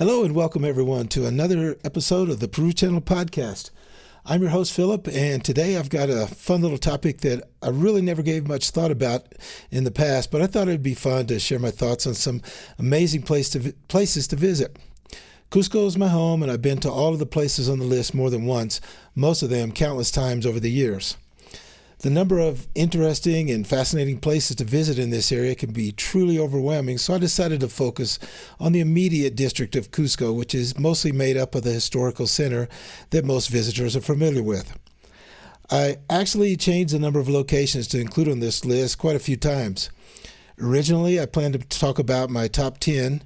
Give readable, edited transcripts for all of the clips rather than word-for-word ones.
Hello and welcome everyone to another episode of the Peru Channel podcast. I'm your host Philip, and today I've got a fun little topic that I really never gave much thought about in the past, but I thought it'd be fun to share my thoughts on some amazing places to visit. Cusco is my home, and I've been to all of the places on the list more than once, most of them countless times over the years. The number of interesting and fascinating places to visit in this area can be truly overwhelming, so I decided to focus on the immediate district of Cusco, which is mostly made up of the historical center that most visitors are familiar with. I actually changed the number of locations to include on this list quite a few times. Originally, I planned to talk about my top 10,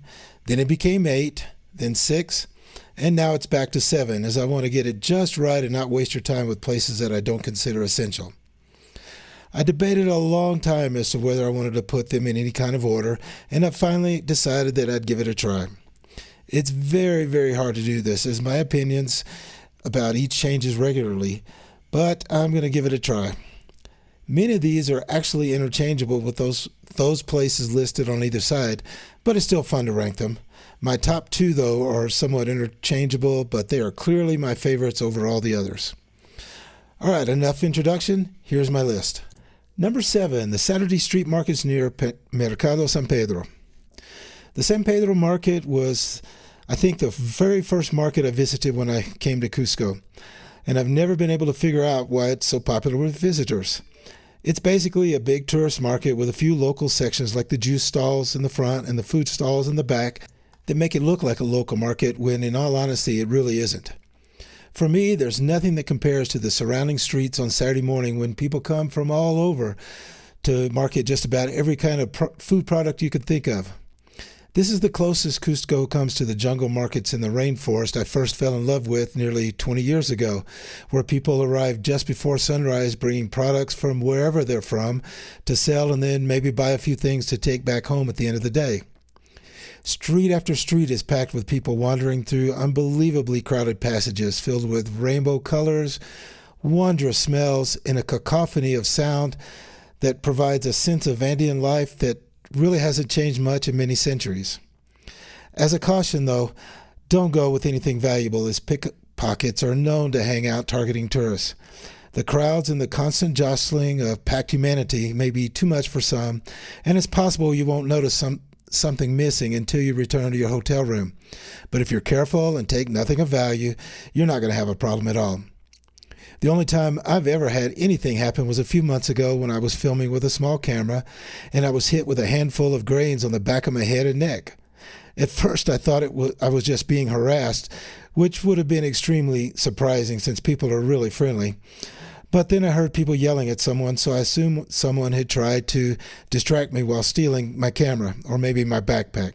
then it became 8, then 6, and now it's back to 7, as I want to get it just right and not waste your time with places that I don't consider essential. I debated a long time as to whether I wanted to put them in any kind of order, and I finally decided that I'd give it a try. It's very, very hard to do this, as my opinions about each changes regularly, but I'm going to give it a try. Many of these are actually interchangeable with those places listed on either side, but it's still fun to rank them. My top 2, though, are somewhat interchangeable, but they are clearly my favorites over all the others. All right, enough introduction. Here's my list. Number 7, the Saturday street markets near Mercado San Pedro. The San Pedro market was, I think, the very first market I visited when I came to Cusco, and I've never been able to figure out why it's so popular with visitors. It's basically a big tourist market with a few local sections like the juice stalls in the front and the food stalls in the back that make it look like a local market when, in all honesty, it really isn't. For me, there's nothing that compares to the surrounding streets on Saturday morning when people come from all over to market just about every kind of food product you could think of. This is the closest Cusco comes to the jungle markets in the rainforest I first fell in love with nearly 20 years ago, where people arrive just before sunrise bringing products from wherever they're from to sell and then maybe buy a few things to take back home at the end of the day. Street after street is packed with people wandering through unbelievably crowded passages filled with rainbow colors, wondrous smells, and a cacophony of sound that provides a sense of Andean life that really hasn't changed much in many centuries. As a caution, though, don't go with anything valuable, as pickpockets are known to hang out targeting tourists. The crowds and the constant jostling of packed humanity may be too much for some, and it's possible you won't notice something missing until you return to your hotel room. But if you're careful and take nothing of value, you're not going to have a problem at all. The only time I've ever had anything happen was a few months ago when I was filming with a small camera and I was hit with a handful of grains on the back of my head and neck. At first I thought I was just being harassed, which would have been extremely surprising since people are really friendly. But then I heard people yelling at someone, so I assumed someone had tried to distract me while stealing my camera, or maybe my backpack.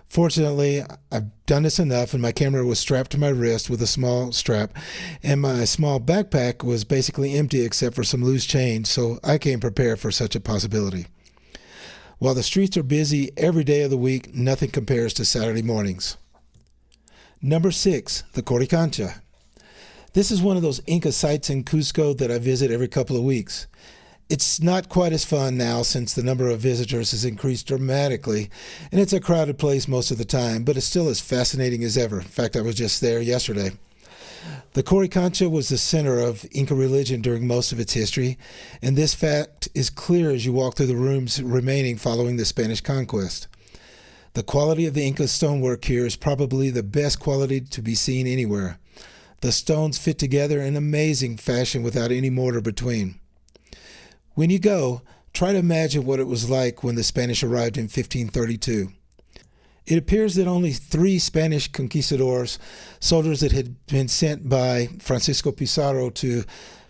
Fortunately, I've done this enough, and my camera was strapped to my wrist with a small strap, and my small backpack was basically empty except for some loose change, so I came prepared for such a possibility. While the streets are busy every day of the week, nothing compares to Saturday mornings. Number 6, the Coricancha. This is one of those Inca sites in Cusco that I visit every couple of weeks. It's not quite as fun now since the number of visitors has increased dramatically, and it's a crowded place most of the time, but it's still as fascinating as ever. In fact, I was just there yesterday. The Coricancha was the center of Inca religion during most of its history, and this fact is clear as you walk through the rooms remaining following the Spanish conquest. The quality of the Inca stonework here is probably the best quality to be seen anywhere. The stones fit together in amazing fashion without any mortar between. When you go, try to imagine what it was like when the Spanish arrived in 1532. It appears that only 3 Spanish conquistadors, soldiers that had been sent by Francisco Pizarro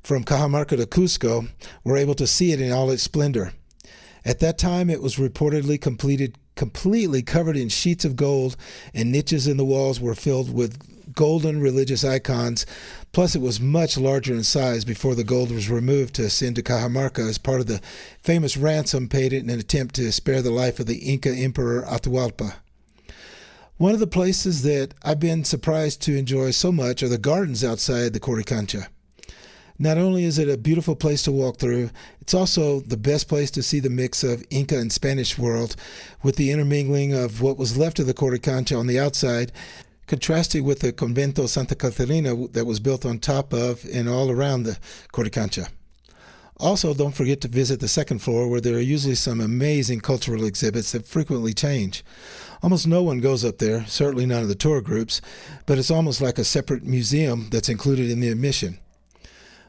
from Cajamarca to Cusco, were able to see it in all its splendor. At that time, it was reportedly completely covered in sheets of gold, and niches in the walls were filled with golden religious icons, plus it was much larger in size before the gold was removed to send to Cajamarca as part of the famous ransom paid in an attempt to spare the life of the Inca Emperor Atahualpa. One of the places that I've been surprised to enjoy so much are the gardens outside the Coricancha. Not only is it a beautiful place to walk through, it's also the best place to see the mix of Inca and Spanish world with the intermingling of what was left of the Coricancha on the outside, contrasted with the Convento Santa Catarina that was built on top of and all around the Coricancha. Also, don't forget to visit the second floor where there are usually some amazing cultural exhibits that frequently change. Almost no one goes up there, certainly none of the tour groups, but it's almost like a separate museum that's included in the admission.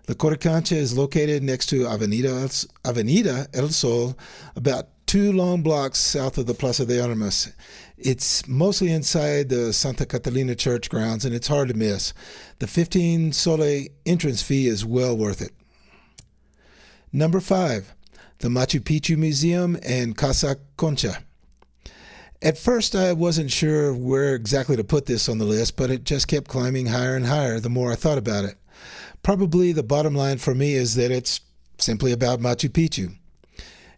The Coricancha is located next to Avenida El Sol, about 2 long blocks south of the Plaza de Armas. It's mostly inside the Santa Catalina church grounds, and it's hard to miss. The 15 sole entrance fee is well worth it. Number 5, the Machu Picchu Museum and Casa Concha. At first, I wasn't sure where exactly to put this on the list, but it just kept climbing higher and higher the more I thought about it. Probably the bottom line for me is that it's simply about Machu Picchu.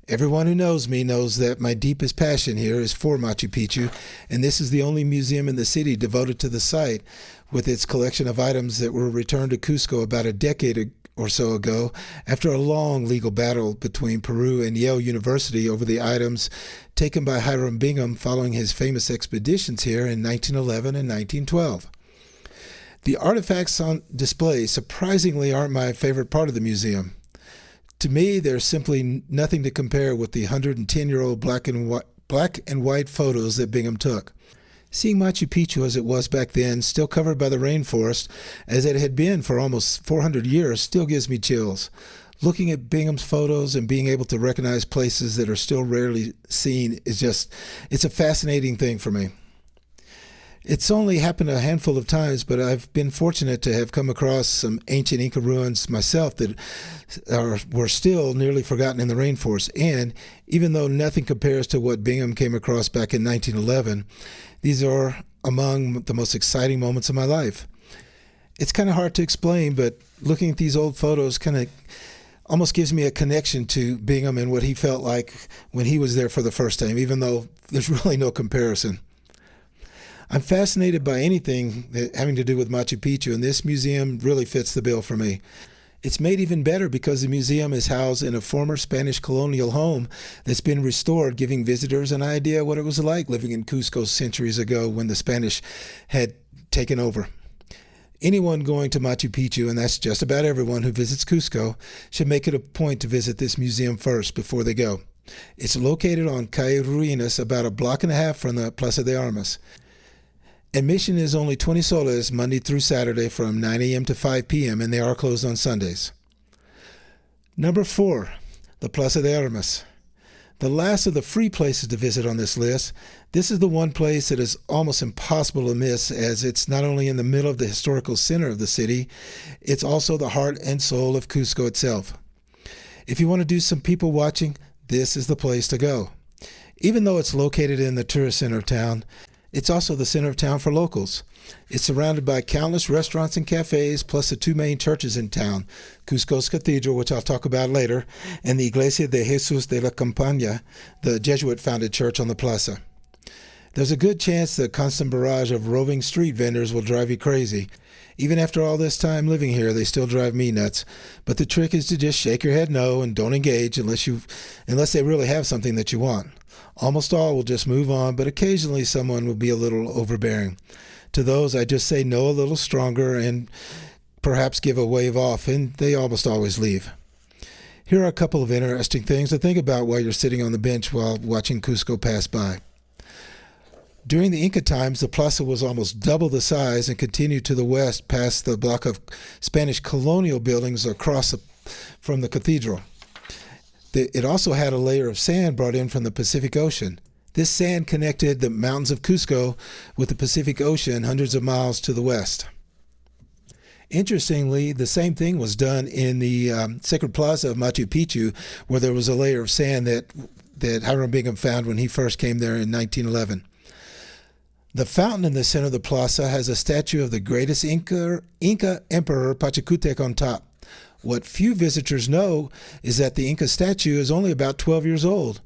Everyone who knows me knows that my deepest passion here is for Machu Picchu, and this is the only museum in the city devoted to the site, with its collection of items that were returned to Cusco about a decade or so ago after a long legal battle between Peru and Yale University over the items taken by Hiram Bingham following his famous expeditions here in 1911 and 1912. The artifacts on display surprisingly aren't my favorite part of the museum. To me, there's simply nothing to compare with the 110-year-old black and white photos that Bingham took. Seeing Machu Picchu as it was back then, still covered by the rainforest, as it had been for almost 400 years, still gives me chills. Looking at Bingham's photos and being able to recognize places that are still rarely seen it's a fascinating thing for me. It's only happened a handful of times, but I've been fortunate to have come across some ancient Inca ruins myself that were still nearly forgotten in the rainforest. And even though nothing compares to what Bingham came across back in 1911, these are among the most exciting moments of my life. It's kind of hard to explain, but looking at these old photos kind of almost gives me a connection to Bingham and what he felt like when he was there for the first time, even though there's really no comparison. I'm fascinated by anything having to do with Machu Picchu, and this museum really fits the bill for me. It's made even better because the museum is housed in a former Spanish colonial home that's been restored, giving visitors an idea what it was like living in Cusco centuries ago when the Spanish had taken over. Anyone going to Machu Picchu, and that's just about everyone who visits Cusco, should make it a point to visit this museum first before they go. It's located on Calle Ruinas, about a block and a half from the Plaza de Armas. Admission is only 20 soles Monday through Saturday from 9 a.m. to 5 p.m., and they are closed on Sundays. Number 4, the Plaza de Armas. The last of the free places to visit on this list, this is the one place that is almost impossible to miss, as it's not only in the middle of the historical center of the city, it's also the heart and soul of Cusco itself. If you want to do some people watching, this is the place to go. Even though it's located in the tourist center of town, it's also the center of town for locals. It's surrounded by countless restaurants and cafes, plus the 2 main churches in town, Cusco's Cathedral, which I'll talk about later, and the Iglesia de Jesus de la Campaña, the Jesuit-founded church on the plaza. There's a good chance the constant barrage of roving street vendors will drive you crazy. Even after all this time living here, they still drive me nuts. But the trick is to just shake your head no and don't engage unless they really have something that you want. Almost all will just move on, but occasionally someone will be a little overbearing. To those, I just say no a little stronger and perhaps give a wave off, and they almost always leave. Here are a couple of interesting things to think about while you're sitting on the bench while watching Cusco pass by. During the Inca times, the plaza was almost double the size and continued to the west past the block of Spanish colonial buildings across from the cathedral. It also had a layer of sand brought in from the Pacific Ocean. This sand connected the mountains of Cusco with the Pacific Ocean hundreds of miles to the west. Interestingly, the same thing was done in the Sacred Plaza of Machu Picchu, where there was a layer of sand that Hiram Bingham found when he first came there in 1911. The fountain in the center of the plaza has a statue of the greatest Inca emperor Pachacutec on top. What few visitors know is that the Inca statue is only about 12 years old.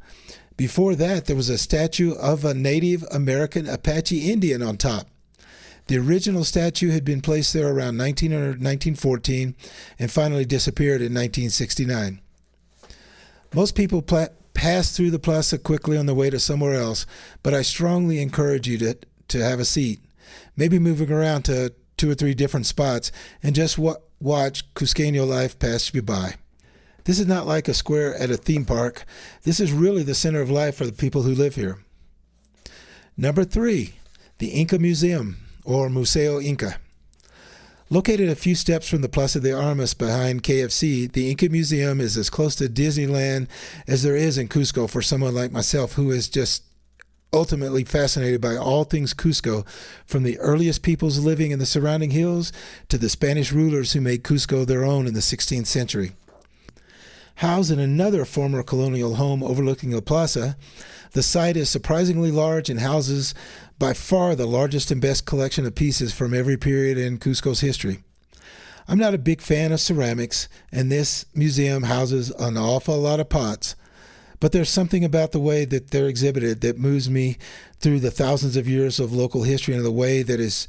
Before that, there was a statue of a Native American Apache Indian on top. The original statue had been placed there around 1900, 1914 and finally disappeared in 1969. Most people pass through the plaza quickly on the way to somewhere else, but I strongly encourage you to have a seat, maybe moving around to 2 or 3 different spots and just watch Cusqueño life pass you by. This is not like a square at a theme park. This is really the center of life for the people who live here. Number 3, the Inca Museum, or Museo Inca. Located a few steps from the Plaza de Armas behind KFC, the Inca Museum is as close to Disneyland as there is in Cusco for someone like myself who is just ultimately fascinated by all things Cusco, from the earliest peoples living in the surrounding hills to the Spanish rulers who made Cusco their own in the 16th century. Housed in another former colonial home overlooking the plaza, the site is surprisingly large and houses by far the largest and best collection of pieces from every period in Cusco's history. I'm not a big fan of ceramics, and this museum houses an awful lot of pots, but there's something about the way that they're exhibited that moves me through the thousands of years of local history in a way that is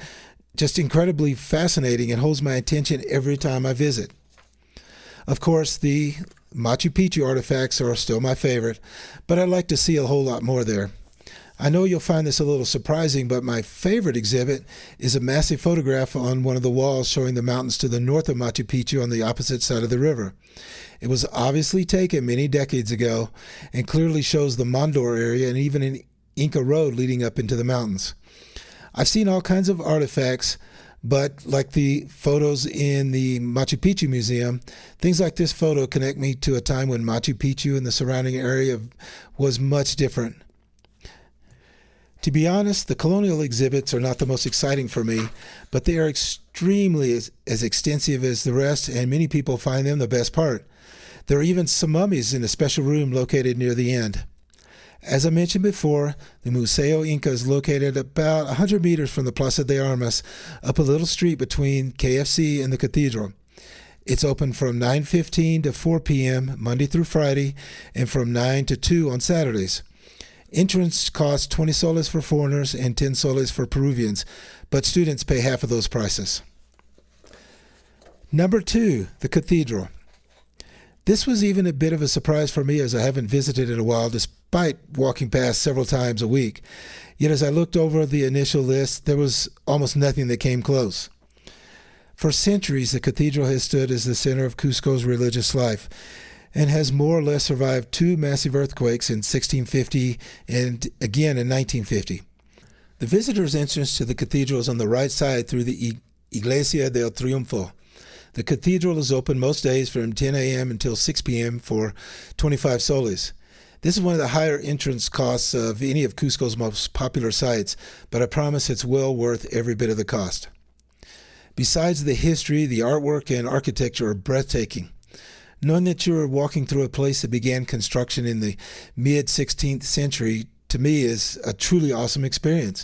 just incredibly fascinating and holds my attention every time I visit. Of course, the Machu Picchu artifacts are still my favorite, but I'd like to see a whole lot more there. I know you'll find this a little surprising, but my favorite exhibit is a massive photograph on one of the walls showing the mountains to the north of Machu Picchu on the opposite side of the river. It was obviously taken many decades ago and clearly shows the Mondor area and even an Inca road leading up into the mountains. I've seen all kinds of artifacts, but like the photos in the Machu Picchu Museum, things like this photo connect me to a time when Machu Picchu and the surrounding area was much different. To be honest, the colonial exhibits are not the most exciting for me, but they are extremely as extensive as the rest, and many people find them the best part. There are even some mummies in a special room located near the end. As I mentioned before, the Museo Inca is located about 100 meters from the Plaza de Armas, up a little street between KFC and the cathedral. It's open from 9:15 to 4 p.m. Monday through Friday, and from 9 to 2 on Saturdays. Entrance costs 20 soles for foreigners and 10 soles for Peruvians, but students pay half of those prices. Number 2, the cathedral. This was even a bit of a surprise for me, as I haven't visited in a while, despite walking past several times a week. Yet as I looked over the initial list, there was almost nothing that came close. For centuries, the cathedral has stood as the center of Cusco's religious life, and has more or less survived 2 massive earthquakes in 1650 and again in 1950. The visitor's entrance to the cathedral is on the right side through the Iglesia del Triunfo. The cathedral is open most days from 10 a.m. until 6 p.m. for 25 soles. This is one of the higher entrance costs of any of Cusco's most popular sites, but I promise it's well worth every bit of the cost. Besides the history, the artwork and architecture are breathtaking. Knowing that you're walking through a place that began construction in the mid-16th century, to me, is a truly awesome experience.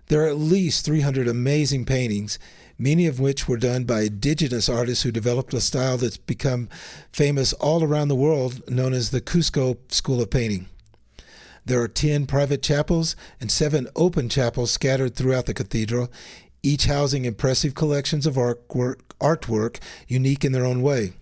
There are at least 300 amazing paintings, many of which were done by indigenous artists who developed a style that's become famous all around the world, known as the Cusco School of Painting. There are 10 private chapels and 7 open chapels scattered throughout the cathedral, each housing impressive collections of artwork unique in their own way.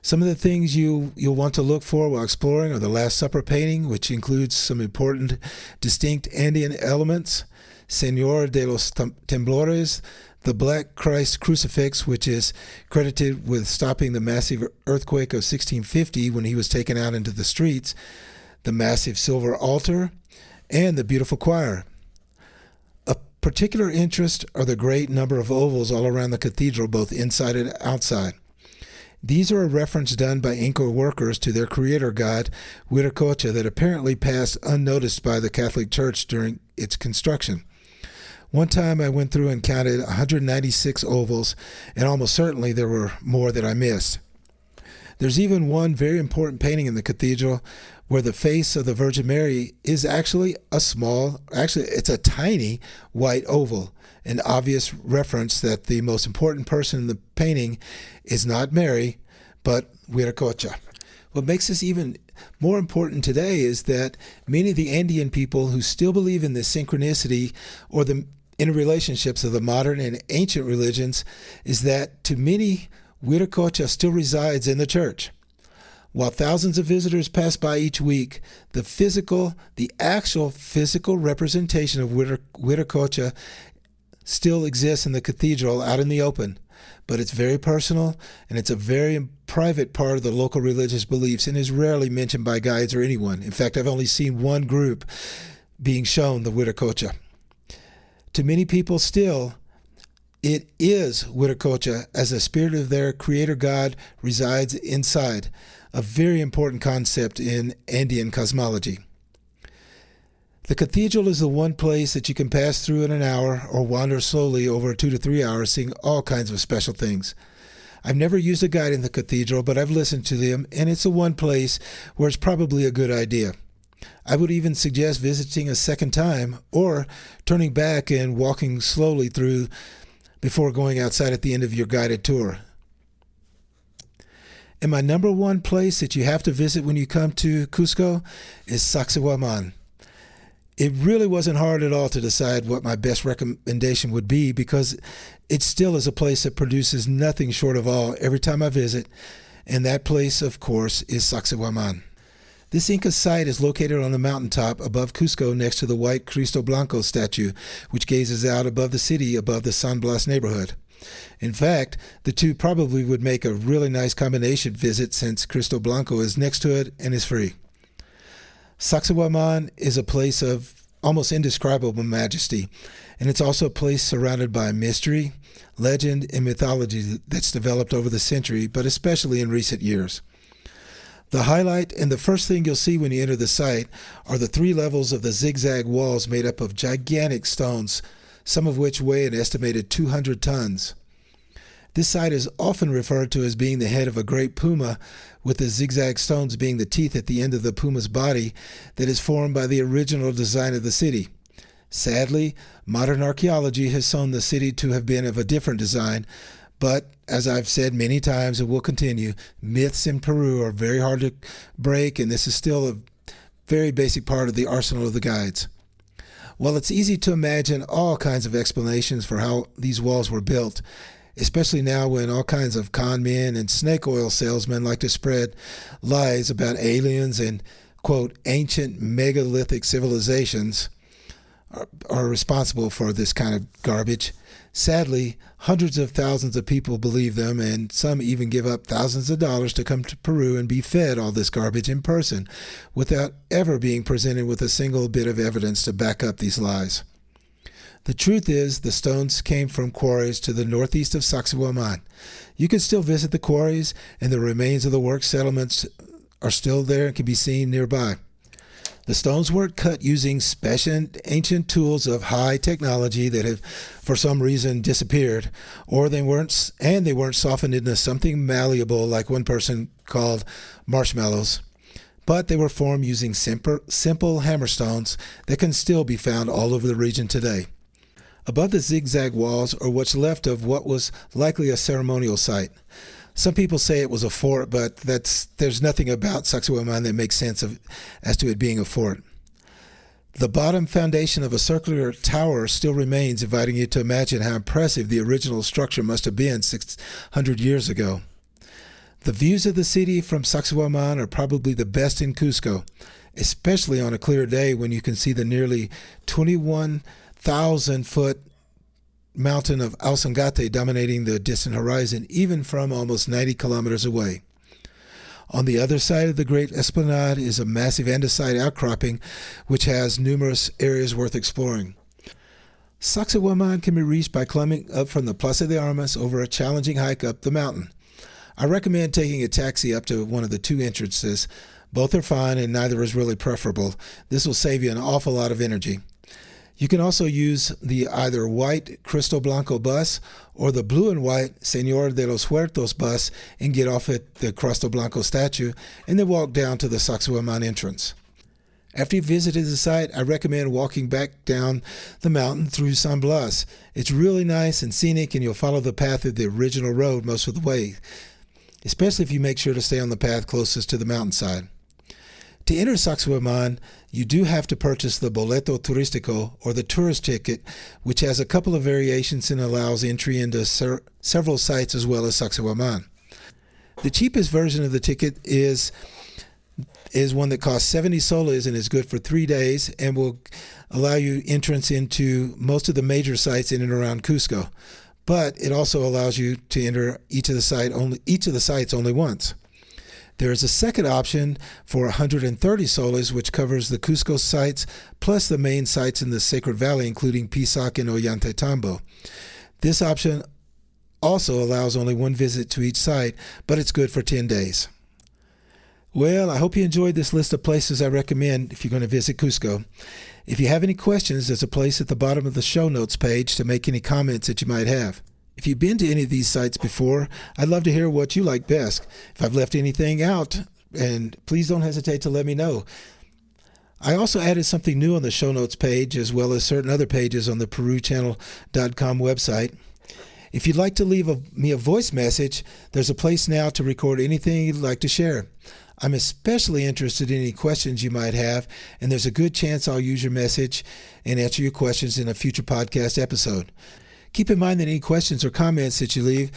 Some of the things you'll want to look for while exploring are the Last Supper painting, which includes some important distinct Andean elements, Señor de los Temblores, the Black Christ crucifix, which is credited with stopping the massive earthquake of 1650 when he was taken out into the streets, the massive silver altar, and the beautiful choir. Of particular interest are the great number of ovals all around the cathedral, both inside and outside. These are a reference done by Inca workers to their creator god, Huiracocha, that apparently passed unnoticed by the Catholic Church during its construction. One time I went through and counted 196 ovals, and almost certainly there were more that I missed. There's even one very important painting in the cathedral where the face of the Virgin Mary is actually it's a tiny white oval, an obvious reference that the most important person in the painting is not Mary, but Huiracocha. What makes this even more important today is that many of the Andean people who still believe in the synchronicity or the interrelationships of the modern and ancient religions is that to many, Viracocha still resides in the church. While thousands of visitors pass by each week, the actual physical representation of Viracocha still exists in the cathedral out in the open. But it's very personal, and it's a very private part of the local religious beliefs and is rarely mentioned by guides or anyone. In fact, I've only seen one group being shown the Viracocha. To many people still, it is Viracocha as the spirit of their creator God resides inside, a very important concept in Andean cosmology. The cathedral is the one place that you can pass through in an hour or wander slowly over 2 to 3 hours, seeing all kinds of special things. I've never used a guide in the cathedral, but I've listened to them, and it's the one place where it's probably a good idea. I would even suggest visiting a second time or turning back and walking slowly through before going outside at the end of your guided tour. And my number one place that you have to visit when you come to Cusco is Sacsayhuaman. It really wasn't hard at all to decide what my best recommendation would be because it still is a place that produces nothing short of awe every time I visit, and that place, of course, is Sacsayhuaman. This Inca site is located on the mountaintop above Cusco next to the white Cristo Blanco statue, which gazes out above the city above the San Blas neighborhood. In fact, the two probably would make a really nice combination visit since Cristo Blanco is next to it and is free. Sacsayhuaman is a place of almost indescribable majesty, and it's also a place surrounded by mystery, legend, and mythology that's developed over the century, but especially in recent years. The highlight and the first thing you'll see when you enter the site are the 3 levels of the zigzag walls made up of gigantic stones, some of which weigh an estimated 200 tons. This site is often referred to as being the head of a great puma, with the zigzag stones being the teeth at the end of the puma's body that is formed by the original design of the city. Sadly, modern archaeology has shown the city to have been of a different design, but as I've said many times and will continue, myths in Peru are very hard to break, and this is still a very basic part of the arsenal of the guides. While it's easy to imagine all kinds of explanations for how these walls were built, especially now when all kinds of con men and snake oil salesmen like to spread lies about aliens and, quote, ancient megalithic civilizations are responsible for this kind of garbage. Sadly, hundreds of thousands of people believe them, and some even give up thousands of dollars to come to Peru and be fed all this garbage in person without ever being presented with a single bit of evidence to back up these lies. The truth is, the stones came from quarries to the northeast of Sacsayhuaman. You can still visit the quarries, and the remains of the work settlements are still there and can be seen nearby. The stones weren't cut using special ancient tools of high technology that have, for some reason, disappeared, or they weren't softened into something malleable like one person called marshmallows. But they were formed using simple hammerstones that can still be found all over the region today. Above the zigzag walls are what's left of what was likely a ceremonial site. Some people say it was a fort, but there's nothing about Sacsayhuaman that makes sense as to it being a fort. The bottom foundation of a circular tower still remains, inviting you to imagine how impressive the original structure must have been 600 years ago. The views of the city from Sacsayhuaman are probably the best in Cusco, especially on a clear day when you can see the nearly 21,000-foot mountain of Ausangate dominating the distant horizon, even from almost 90 kilometers away. On the other side of the Great Esplanade is a massive andesite outcropping which has numerous areas worth exploring. Sacsayhuaman can be reached by climbing up from the Plaza de Armas over a challenging hike up the mountain. I recommend taking a taxi up to one of the 2 entrances. Both are fine and neither is really preferable. This will save you an awful lot of energy. You can also use the either white Cristo Blanco bus or the blue and white Señor de los Huertos bus and get off at the Cristo Blanco statue and then walk down to the Sacsayhuaman entrance. After you've visited the site, I recommend walking back down the mountain through San Blas. It's really nice and scenic, and you'll follow the path of the original road most of the way, especially if you make sure to stay on the path closest to the mountainside. To enter Sacsayhuaman, you do have to purchase the Boleto Turistico, or the tourist ticket, which has a couple of variations and allows entry into several sites as well as Sacsayhuaman. The cheapest version of the ticket is one that costs 70 soles and is good for 3 days and will allow you entrance into most of the major sites in and around Cusco. But it also allows you to enter each of the sites only once. There is a second option for 130 soles, which covers the Cusco sites plus the main sites in the Sacred Valley, including Pisac and Ollantaytambo. This option also allows only one visit to each site, but it's good for 10 days. Well, I hope you enjoyed this list of places I recommend if you're going to visit Cusco. If you have any questions, there's a place at the bottom of the show notes page to make any comments that you might have. If you've been to any of these sites before, I'd love to hear what you like best. If I've left anything out, and please don't hesitate to let me know. I also added something new on the show notes page, as well as certain other pages on the PeruChannel.com website. If you'd like to leave me a voice message, there's a place now to record anything you'd like to share. I'm especially interested in any questions you might have, and there's a good chance I'll use your message and answer your questions in a future podcast episode. Keep in mind that any questions or comments that you leave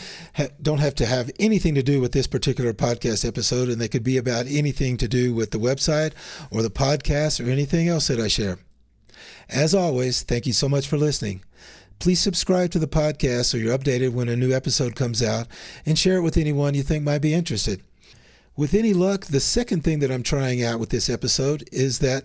don't have to have anything to do with this particular podcast episode, and they could be about anything to do with the website or the podcast or anything else that I share. As always, thank you so much for listening. Please subscribe to the podcast so you're updated when a new episode comes out, and share it with anyone you think might be interested. With any luck, the second thing that I'm trying out with this episode is that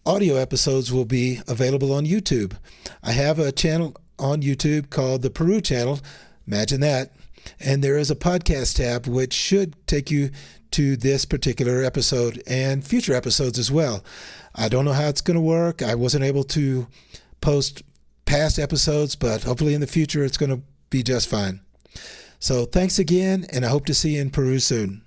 audio episodes will be available on YouTube. I have a channel on YouTube called the Peru Channel. Imagine that. And there is a podcast tab which should take you to this particular episode and future episodes as well. I don't know how it's going to work. I wasn't able to post past episodes, but hopefully in the future it's going to be just fine. So thanks again, and I hope to see you in Peru soon.